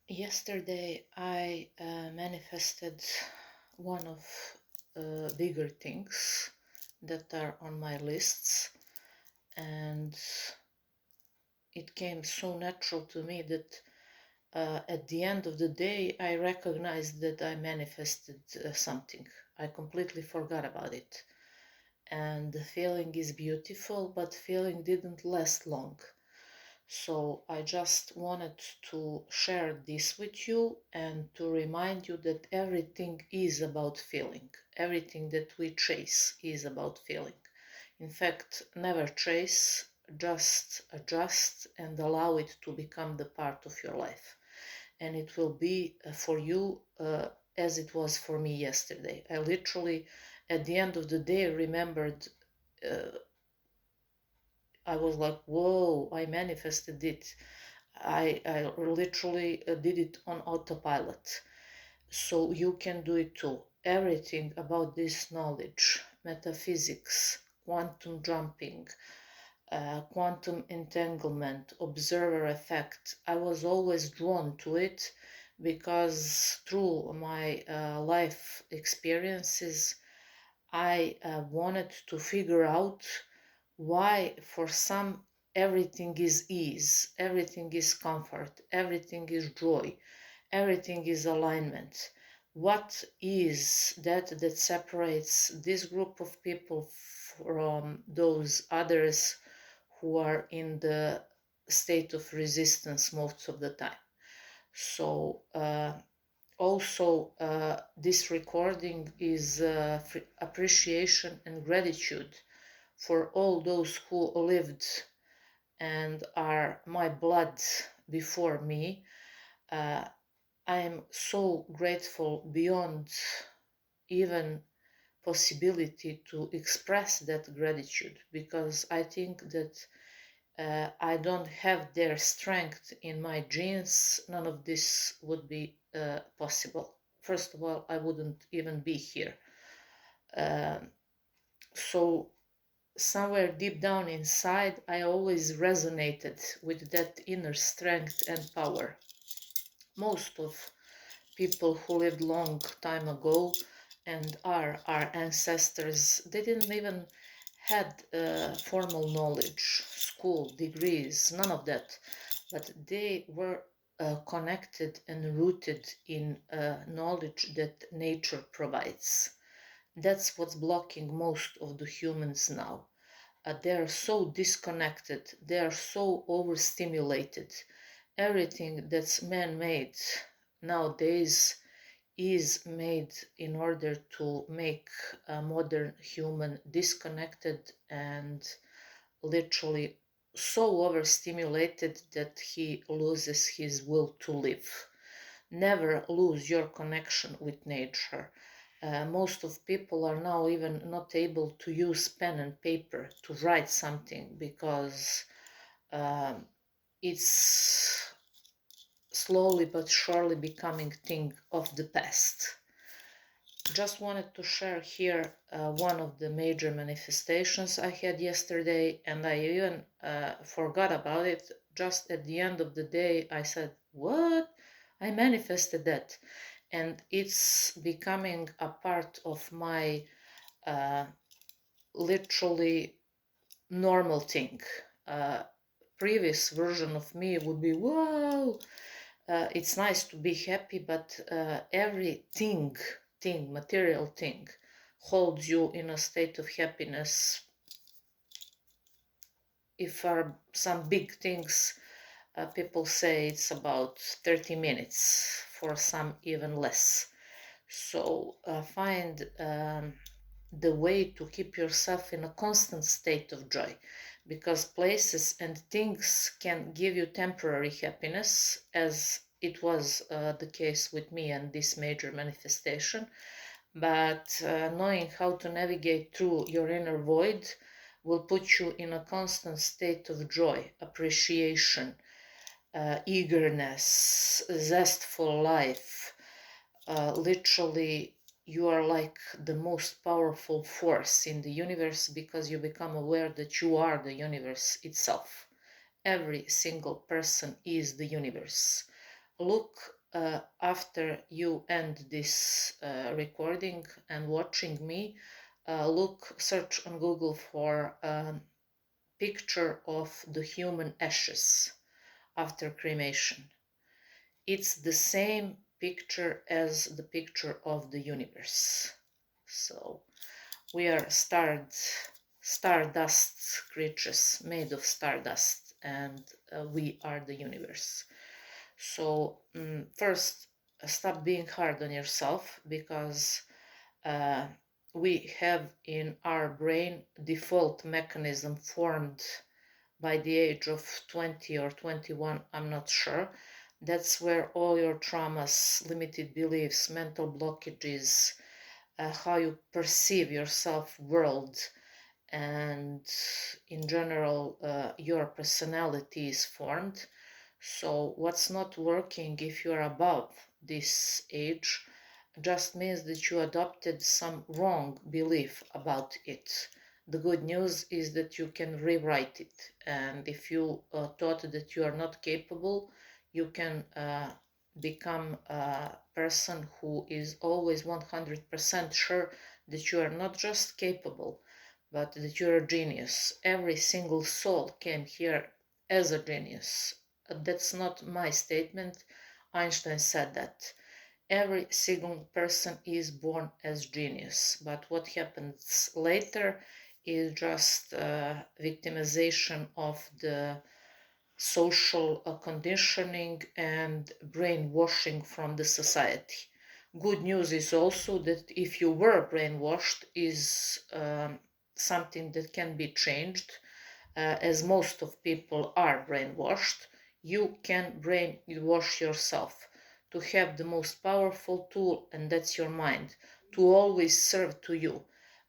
Yesterday, I manifested one of bigger things that are on my lists, and it came so natural to me that at the end of the day, I recognized that I manifested something. I completely forgot about it. And the feeling is beautiful, but feeling didn't last long. So I just wanted to share this with you and to remind you that everything is about feeling. Everything that we chase is about feeling. In fact, never chase, just adjust and allow it to become the part of your life. And it will be for you as it was for me yesterday. I literally, at the end of the day, remembered. I was like, whoa, I manifested it. I literally did it on autopilot. So you can do it too. Everything about this knowledge, metaphysics, quantum jumping, quantum entanglement, observer effect, I was always drawn to it because through my life experiences, I wanted to figure out why for some everything is ease, everything is comfort, everything is joy, everything is alignment. What is that separates this group of people from those others who are in the state of resistance most of the time? So also this recording is appreciation and gratitude for all those who lived and are my blood before me. I am so grateful beyond even possibility to express that gratitude, because I think that I don't have their strength in my genes. None of this would be possible. First of all, I wouldn't even be here. So somewhere deep down inside, I always resonated with that inner strength and power. Most of people who lived long time ago and are our ancestors, they didn't even had formal knowledge, school, degrees, none of that, but they were connected and rooted in knowledge that nature provides. That's what's blocking most of the humans now. They're so disconnected, they're so overstimulated. Everything that's man-made nowadays is made in order to make a modern human disconnected and literally so overstimulated that he loses his will to live. Never lose your connection with nature. Most of people are now even not able to use pen and paper to write something because it's slowly but surely becoming thing of the past. Just wanted to share here one of the major manifestations I had yesterday, and I even forgot about it. Just at the end of the day, I said, what? I manifested that. And it's becoming a part of my uh, literally normal thing. Previous version of me would be, wow, it's nice to be happy, but everything, material thing, holds you in a state of happiness. If are some big things, people say it's about 30 minutes, for some even less. So find the way to keep yourself in a constant state of joy, because places and things can give you temporary happiness, as it was the case with me and this major manifestation. But knowing how to navigate through your inner void will put you in a constant state of joy, appreciation, eagerness, zest for life. Literally, you are like the most powerful force in the universe, because you become aware that you are the universe itself. Every single person is the universe. look after you end this recording and watching me, search on Google for picture of the human ashes after cremation. It's the same picture as the picture of the universe. So we are stardust creatures made of stardust, and we are the universe. So first, stop being hard on yourself, because uh, we have in our brain default mechanism formed by the age of 20 or 21, I'm not sure. That's where all your traumas, limited beliefs, mental blockages, how you perceive your self-world, and in general your personality is formed. So what's not working if you're above this age just means that you adopted some wrong belief about it. The good news is that you can rewrite it, and if you thought that you are not capable, you can become a person who is always 100% sure that you are not just capable, but that you're a genius. Every single soul came here as a genius. That's not my statement. Einstein said that. Every single person is born as genius, but what happens later is just victimization of the social conditioning and brainwashing from the society. Good news is also that if you were brainwashed is something that can be changed, as most of people are brainwashed. You can brainwash yourself to have the most powerful tool, and that's your mind, to always serve to you.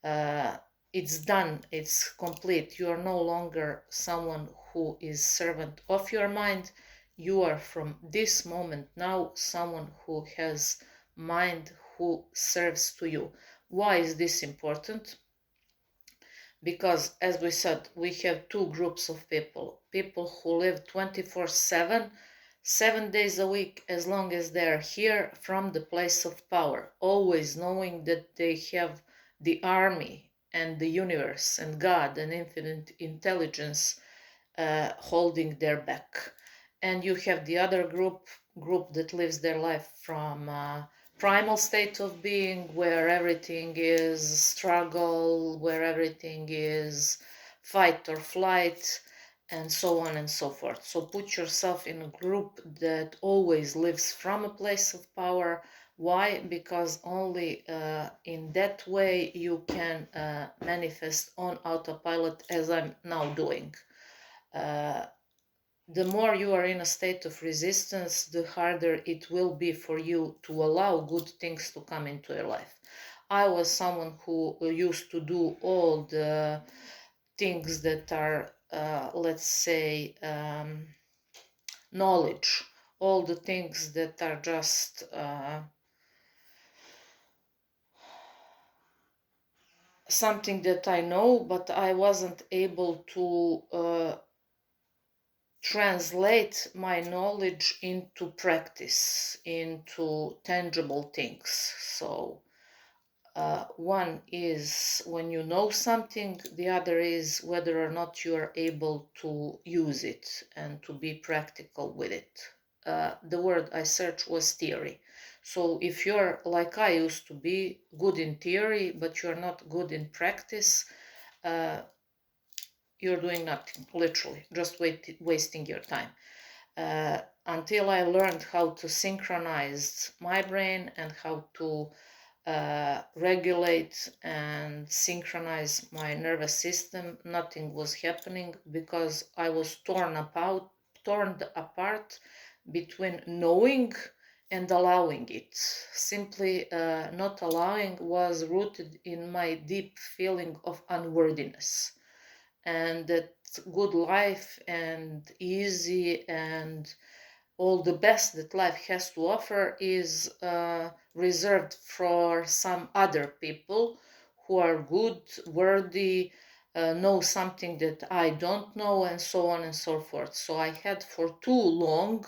Uh, it's done, it's complete. You are no longer someone who is servant of your mind. You are from this moment now someone who has mind who serves to you. Why is this important? Because, as we said, we have two groups of people who live 24/7, 7 days a week, as long as they are here from the place of power, always knowing that they have the army and the universe and God and infinite intelligence holding their back. And you have the other group that lives their life from primal state of being, where everything is struggle, where everything is fight or flight, and so on and so forth. So put yourself in a group that always lives from a place of power. Why? Because only in that way you can manifest on autopilot, as I'm now doing. Uh, the more you are in a state of resistance, the harder it will be for you to allow good things to come into your life. I was someone who used to do all the things that are, let's say, knowledge, all the things that are just something that I know, but I wasn't able to translate my knowledge into practice, into tangible things. So one is when you know something, the other is whether or not you are able to use it and to be practical with it. The word I searched was theory. So if you're like I used to be, good in theory, but you're not good in practice, uh, you're doing nothing, literally, just wasting your time. Until I learned how to synchronize my brain and how to regulate and synchronize my nervous system, nothing was happening, because I was torn apart between knowing and allowing it. Simply not allowing was rooted in my deep feeling of unworthiness, and that good life and easy and all the best that life has to offer is reserved for some other people who are good, worthy, know something that I don't know, and so on and so forth. So I had for too long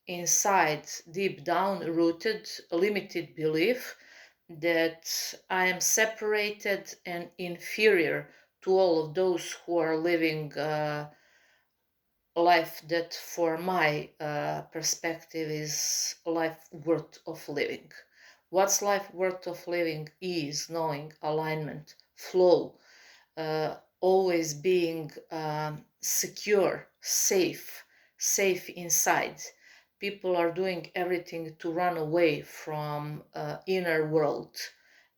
inside, deep down rooted, limited belief that I am separated and inferior to all of those who are living life that for my perspective is life worth of living. What's life worth of living is knowing alignment, flow, always being secure, safe inside. People are doing everything to run away from inner world,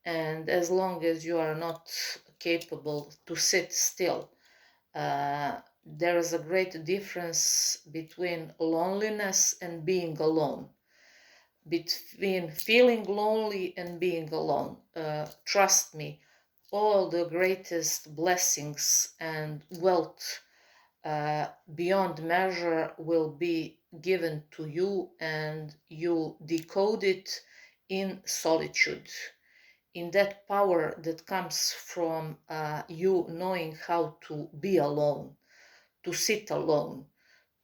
and as long as you are not capable to sit still, there is a great difference between loneliness and being alone, between feeling lonely and being alone. Trust me, all the greatest blessings and wealth beyond measure will be given to you, and you decode it in solitude, in that power that comes from you knowing how to be alone, to sit alone,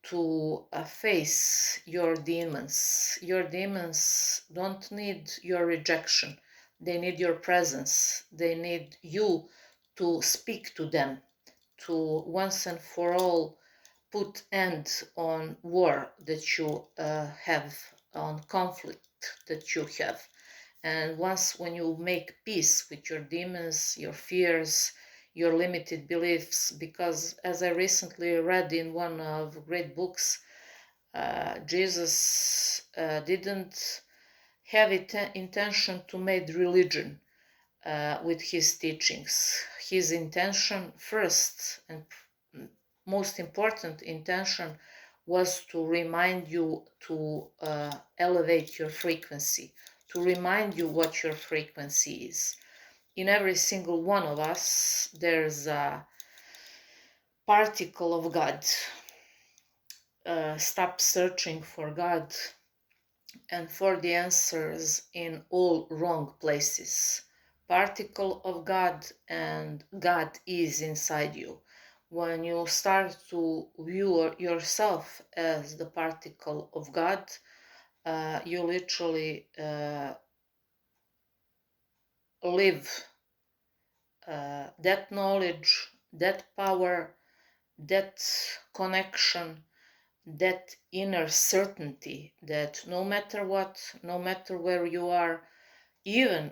to face your demons. Your demons don't need your rejection, they need your presence, they need you to speak to them, to once and for all put end on war that you have, on conflict that you have. And once when you make peace with your demons, your fears, your limited beliefs, because as I recently read in one of great books, Jesus didn't have intention to make religion with his teachings. His intention, first and most important intention, was to remind you to elevate your frequency, to remind you what your frequency is. In every single one of us, there's a particle of God. Stop searching for God and for the answers in all wrong places. Particle of God, and God is inside you. When you start to view yourself as the particle of God, you literally live that knowledge, that power, that connection, that inner certainty that no matter what, no matter where you are, even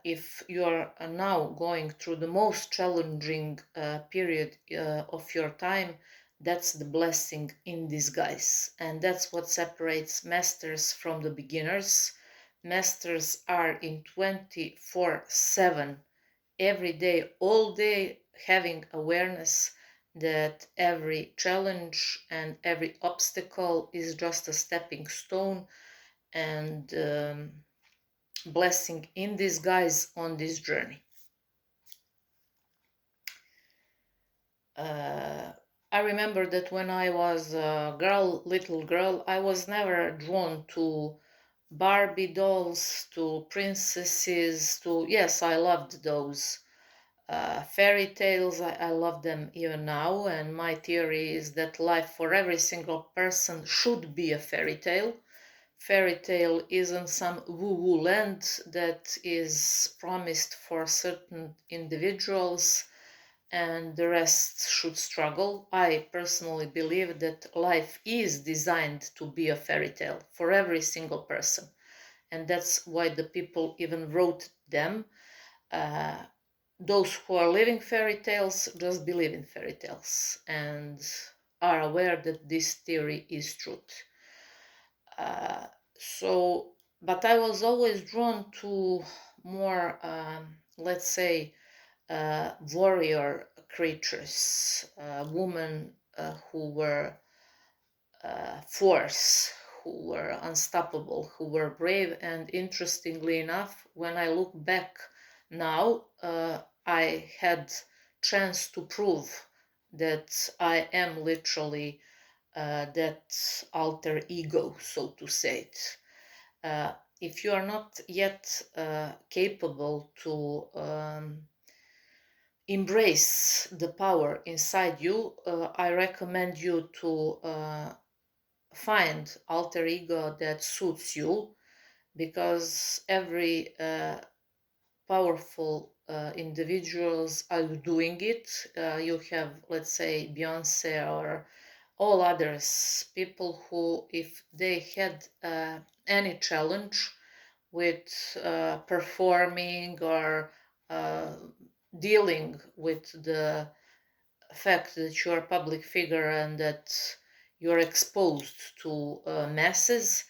if you are now going through the most challenging period of your time, that's the blessing in disguise. And that's what separates masters from the beginners. Masters are in 24/7, every day, all day, having awareness that every challenge and every obstacle is just a stepping stone and blessing in disguise on this journey. I remember that when I was a little girl, I was never drawn to Barbie dolls, to princesses, to, yes, I loved those. Fairy tales, I love them even now, and my theory is that life for every single person should be a fairy tale. Fairy tale isn't some woo-woo land that is promised for certain individuals and the rest should struggle. I personally believe that life is designed to be a fairy tale for every single person, and that's why the people even wrote them. Those who are living fairy tales just believe in fairy tales and are aware that this theory is truth. Uh, but I was always drawn to more, let's say, warrior creatures, women who were force, who were unstoppable, who were brave. And interestingly enough, when I look back now, I had chance to prove that I am literally that alter ego, so to say it. If you are not yet capable to embrace the power inside you, I recommend you to find alter ego that suits you, because every powerful individuals are doing it. You have, let's say, Beyonce or all others, people who, if they had any challenge with performing or uh, dealing with the fact that you're a public figure and that you're exposed to masses,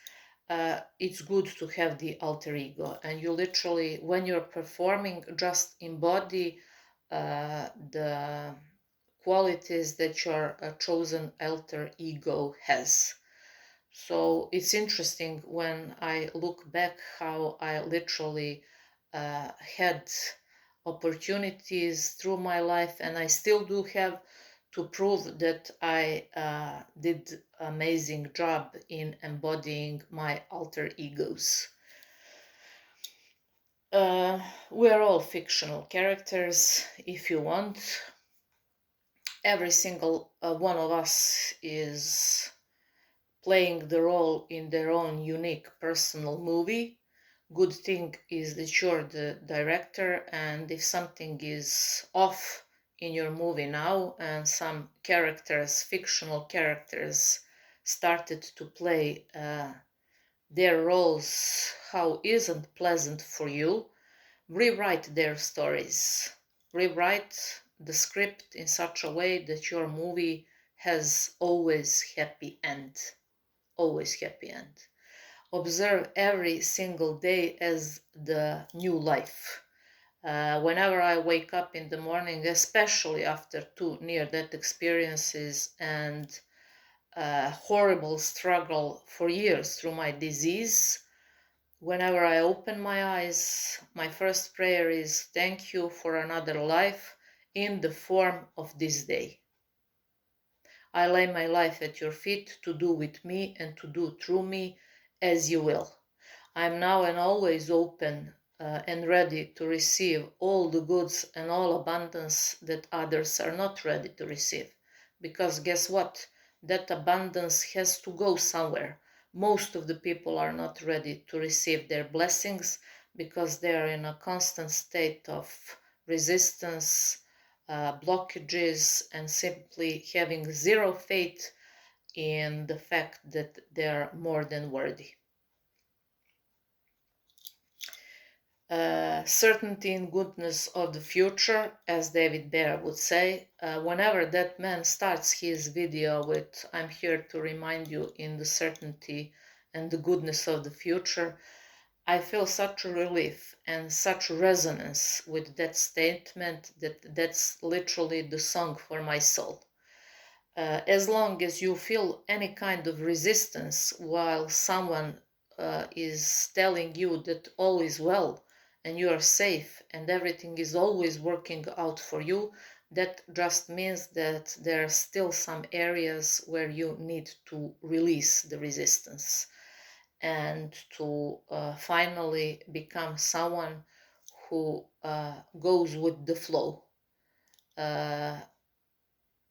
it's good to have the alter ego. And you literally, when you're performing, just embody the qualities that your chosen alter ego has. So it's interesting when I look back how I literally had opportunities through my life, and I still do have, to prove that I did amazing job in embodying my alter egos. We're all fictional characters, if you want. Every single one of us is playing the role in their own unique personal movie. Good thing is that you're the director, and if something is off in your movie now and some characters, fictional characters, started to play their roles how isn't pleasant for you, rewrite their stories. Rewrite the script in such a way that your movie has always happy end. Always happy end. Observe every single day as the new life. Whenever I wake up in the morning, especially after two near-death experiences and a horrible struggle for years through my disease, whenever I open my eyes, my first prayer is, thank you for another life in the form of this day. I lay my life at your feet to do with me and to do through me as you will. I am now and always open and ready to receive all the goods and all abundance that others are not ready to receive. Because guess what? That abundance has to go somewhere. Most of the people are not ready to receive their blessings because they are in a constant state of resistance, blockages, and simply having zero faith in the fact that they are more than worthy. Certainty in goodness of the future, as David Bear would say. Whenever that man starts his video with, I'm here to remind you in the certainty and the goodness of the future, I feel such a relief and such resonance with that statement that that's literally the song for my soul. As long as you feel any kind of resistance while someone is telling you that all is well and you are safe and everything is always working out for you, that just means that there are still some areas where you need to release the resistance and to finally become someone who goes with the flow.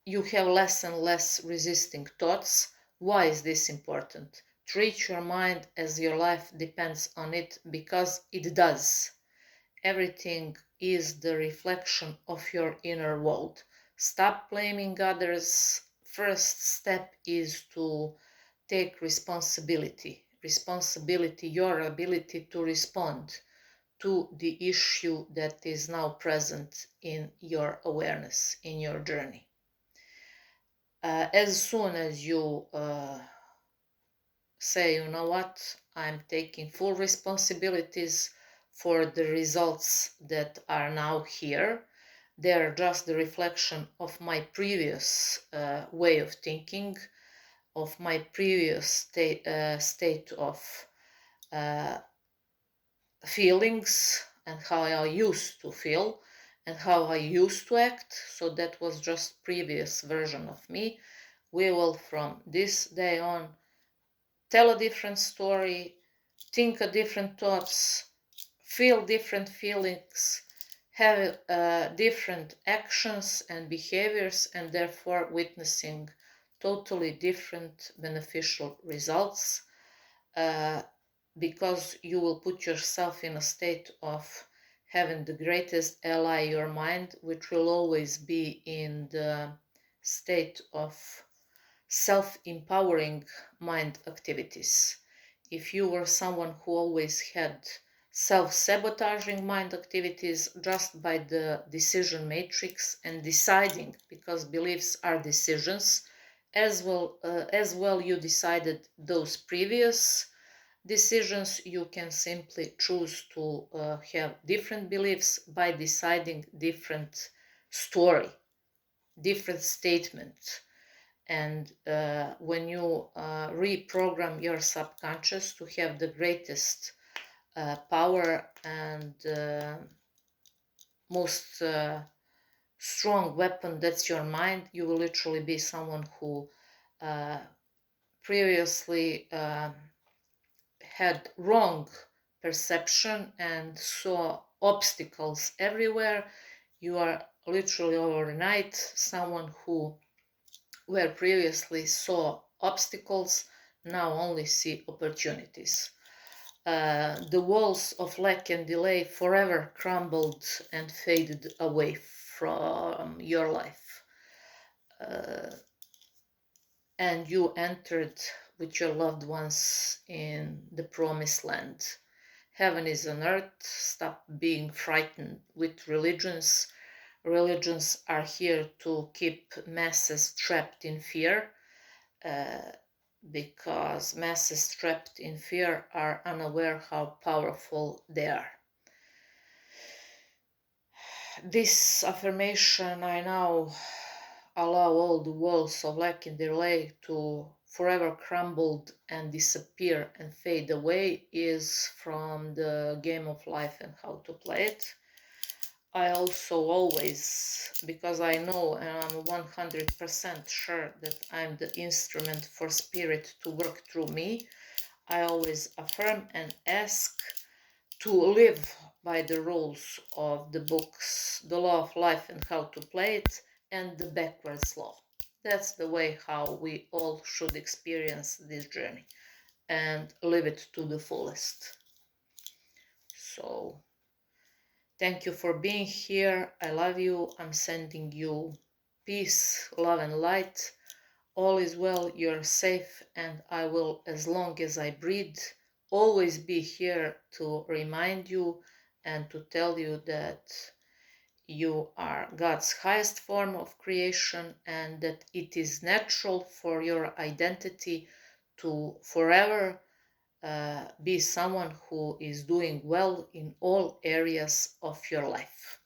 You have less and less resisting thoughts. Why is this important? Treat your mind as your life depends on it, because it does. Everything is the reflection of your inner world. Stop blaming others. First step is to take responsibility. Responsibility, your ability to respond to the issue that is now present in your awareness, in your journey. As soon as you say, you know what, I'm taking full responsibilities for the results that are now here. They're just the reflection of my previous way of thinking, of my previous state of feelings and how I used to feel and how I used to act. So that was just previous version of me. We will from this day on tell a different story, think a different thoughts, feel different feelings, have different actions and behaviors, and therefore witnessing totally different beneficial results, because you will put yourself in a state of having the greatest ally, your mind, which will always be in the state of self-empowering mind activities. If you were someone who always had self-sabotaging mind activities just by the decision matrix and deciding, because beliefs are decisions, as well you decided those previous decisions, you can simply choose to have different beliefs by deciding different story, different statement. And when you reprogram your subconscious to have the greatest power and most strong weapon, that's your mind, you will literally be someone who previously had wrong perception and saw obstacles everywhere. You are literally overnight someone who, where previously saw obstacles, now only see opportunities. The walls of lack and delay forever crumbled and faded away from your life. And you entered with your loved ones in the promised land. Heaven is on earth. Stop being frightened with religions. Religions are here to keep masses trapped in fear, because masses trapped in fear are unaware how powerful they are. This affirmation, I now allow all the walls of lack and delay to forever crumble and disappear and fade away, is from the Game of Life and How to Play It. I also always, because I know and I'm 100% sure that I'm the instrument for spirit to work through me, I always affirm and ask to live by the rules of the books, the law of life and how to play it, and the backwards law. That's the way how we all should experience this journey and live it to the fullest. So, thank you for being here. I love you. I'm sending you peace, love, and light. All is well, you're safe, and I will, as long as I breathe, always be here to remind you and to tell you that you are God's highest form of creation and that it is natural for your identity to forever be someone who is doing well in all areas of your life.